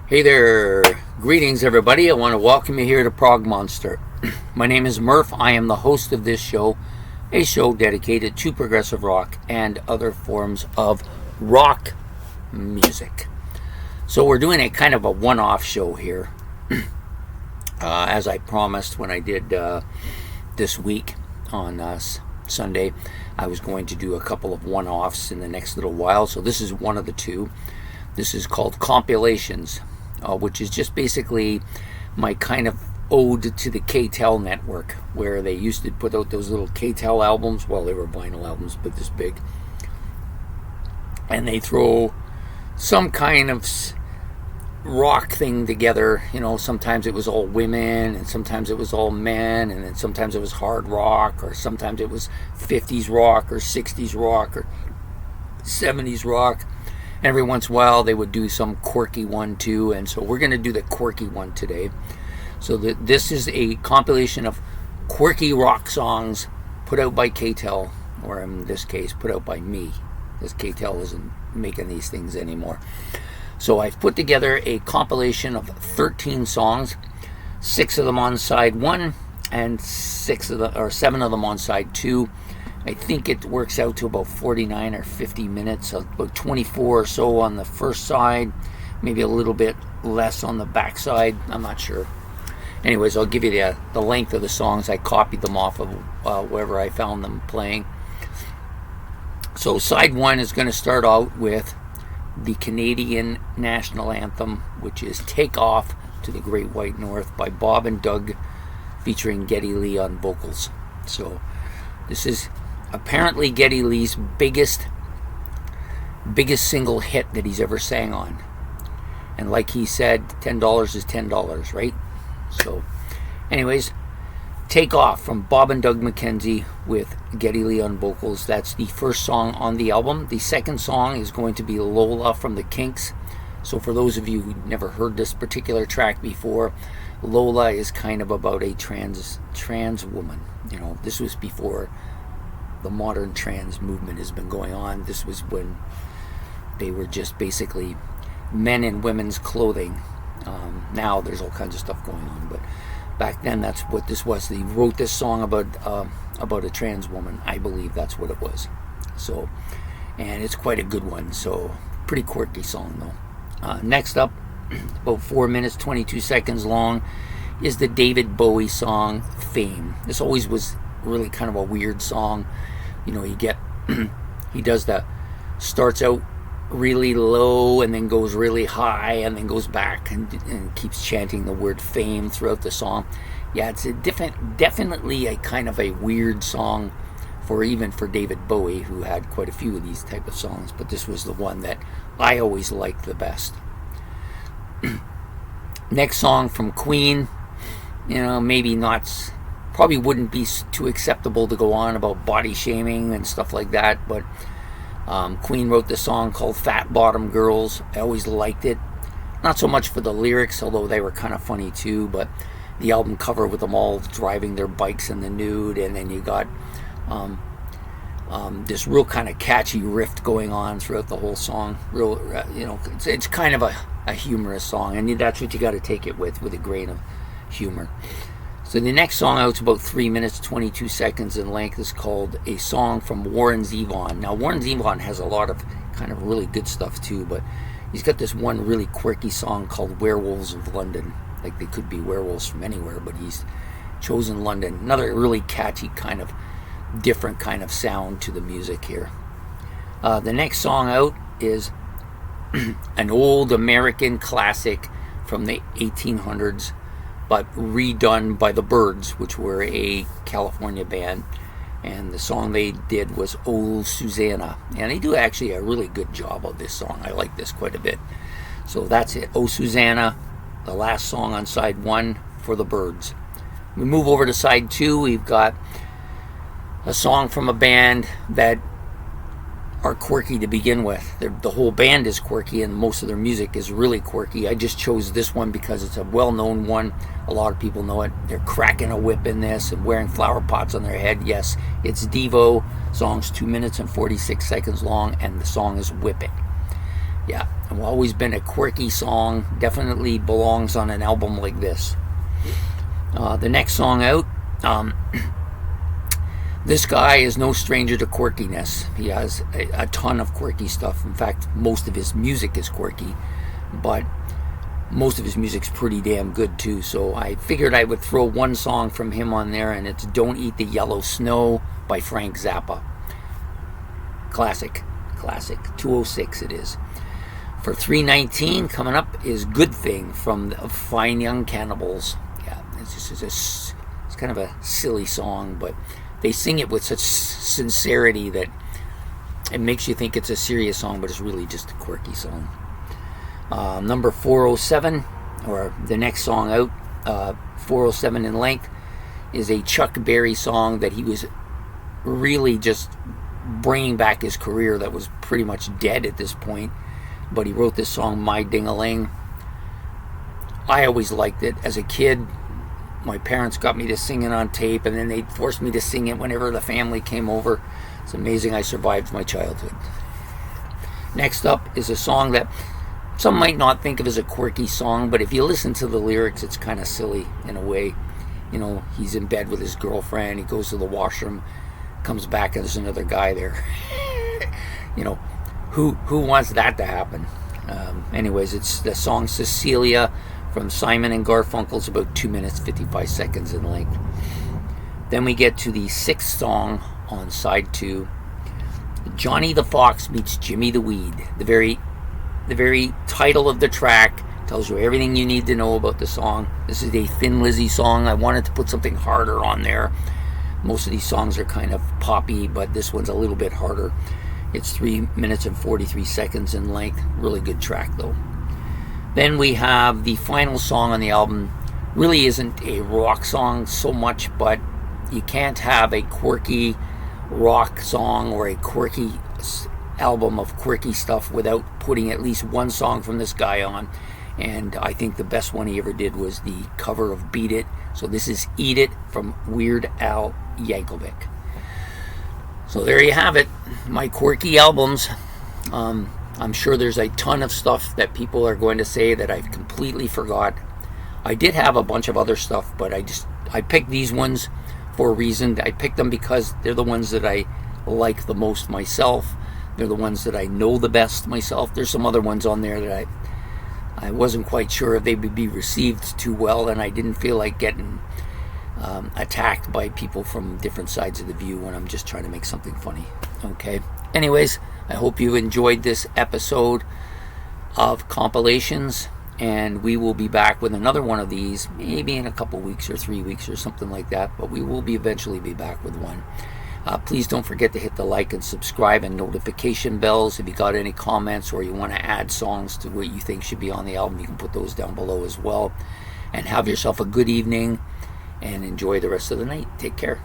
Hey there, greetings everybody. I want to welcome you here to Prog Monster. My name is Murph. I am the host of this show, a show dedicated to progressive rock and other forms of rock music. So we're doing a kind of a one-off show here, as I promised when I did this week on Sunday. I was going to do a couple of one-offs in the next little while, so this is one of the two. This is called Compilations, which is just basically my kind of ode to the K-Tel network, where they used to put out those little K-Tel albums. Well, they were vinyl albums, but this big. And they throw some kind of rock thing together. You know, sometimes it was all women, and sometimes it was all men, and then sometimes it was hard rock, or sometimes it was 50s rock, or 60s rock, or 70s rock. Every once in a while they would do some quirky one too, and so we're going to do the quirky one today. So this is a compilation of quirky rock songs put out by K-Tel, or in this case put out by me, because K-Tel isn't making these things anymore. So I've put together a compilation of 13 songs, 6 of them on side 1 and 7 of them on side 2. I think it works out to about 49 or 50 minutes, about 24 or so on the first side, maybe a little bit less on the back side. I'm not sure. Anyways, I'll give you the length of the songs. I copied them off of wherever I found them playing. So side 1 is going to start out with the Canadian national anthem, which is Take Off to the Great White North by Bob and Doug, featuring Geddy Lee on vocals. So this is apparently Geddy Lee's biggest single hit that he's ever sang on. And like he said, $10 is $10, right? So anyways, Take Off from Bob and Doug McKenzie with Geddy Lee on vocals. That's the first song on the album. The second song is going to be Lola from the Kinks. So for those of you who've never heard this particular track before, Lola is kind of about a trans woman. You know, this was before the modern trans movement has been going on. This was when they were just basically men in women's clothing. Now there's all kinds of stuff going on, but back then that's what this was. They wrote this song about a trans woman. I believe that's what it was. So, and it's quite a good one. So pretty quirky song though. Next up, about 4 minutes 22 seconds long, is the David Bowie song Fame. This always was really kind of a weird song. You know, you get he does the starts out really low and then goes really high and then goes back and keeps chanting the word fame throughout the song. Yeah, it's definitely a kind of a weird song for David Bowie, who had quite a few of these type of songs, but this was the one that I always liked the best. Next song from Queen, you know, probably wouldn't be too acceptable to go on about body shaming and stuff like that, but Queen wrote this song called Fat Bottom Girls. I always liked it, not so much for the lyrics, although they were kind of funny too, but the album cover with them all driving their bikes in the nude, and then you got this real kind of catchy riff going on throughout the whole song. Real, you know, it's kind of a humorous song, and that's what you got to take it with a grain of humor. So the next song out is about 3 minutes 22 seconds in length. Is called A Song from Warren Zevon. Now Warren Zevon has a lot of kind of really good stuff too, but he's got this one really quirky song called Werewolves of London. Like, they could be werewolves from anywhere, but he's chosen London. Another really catchy kind of different kind of sound to the music here. The next song out is an old American classic from the 1800s, but redone by the Byrds, which were a California band. And the song they did was Oh Susanna. And they do actually a really good job of this song. I like this quite a bit. So that's it. Oh Susanna, the last song on side 1 for the Byrds. We move over to side 2. We've got a song from a band that are quirky to begin with. The whole band is quirky, and most of their music is really quirky. I just chose this one because it's a well-known one. A lot of people know it. They're cracking a whip in this and wearing flower pots on their head. Yes, it's Devo. Song's 2 minutes and 46 seconds long, and the song is Whip It. Yeah, always been a quirky song. Definitely belongs on an album like this. The next song out, this guy is no stranger to quirkiness. He has a ton of quirky stuff. In fact, most of his music is quirky, but most of his music's pretty damn good too. So I figured I would throw one song from him on there, and it's Don't Eat the Yellow Snow by Frank Zappa. Classic. 206 it is. For $3.19, coming up is Good Thing from the Fine Young Cannibals. Yeah, it's kind of a silly song, but they sing it with such sincerity that it makes you think it's a serious song, but it's really just a quirky song. Number 407, or the next song out, 407 in length, is a Chuck Berry song that he was really just bringing back his career that was pretty much dead at this point. But he wrote this song, My Ding-a-Ling. I always liked it. As a kid, my parents got me to sing it on tape, and then they forced me to sing it whenever the family came over. It's amazing I survived my childhood. Next up is a song that some might not think of as a quirky song, but if you listen to the lyrics, it's kind of silly in a way. You know, he's in bed with his girlfriend, he goes to the washroom, comes back and there's another guy there. You know, who wants that to happen? Anyways, it's the song Cecilia from Simon and Garfunkel's, about 2 minutes 55 seconds in length. Then we get to the sixth song on side 2, Johnny the Fox meets Jimmy the Weed. The very title of the track tells you everything you need to know about the song. This is a Thin Lizzy song. I wanted to put something harder on there. Most of these songs are kind of poppy, but this one's a little bit harder. It's 3 minutes and 43 seconds in length. Really good track, though. Then we have the final song on the album. Really isn't a rock song so much, but you can't have a quirky rock song or a quirky album of quirky stuff without putting at least one song from this guy on. And I think the best one he ever did was the cover of Beat It. So this is Eat It from Weird Al Yankovic. So there you have it, my quirky albums. I'm sure there's a ton of stuff that people are going to say that I've completely forgot. I did have a bunch of other stuff, but I picked these ones for a reason. I picked them because they're the ones that I like the most myself. They're the ones that I know the best myself. There's some other ones on there that I wasn't quite sure if they would be received too well, and I didn't feel like getting attacked by people from different sides of the view when I'm just trying to make something funny. Okay. Anyways, I hope you enjoyed this episode of Compilations, and we will be back with another one of these, maybe in a couple weeks or 3 weeks or something like that, but we will eventually be back with one. Please don't forget to hit the like and subscribe and notification bells. If you got any comments or you want to add songs to what you think should be on the album, you can put those down below as well. And have yourself a good evening and enjoy the rest of the night. Take care.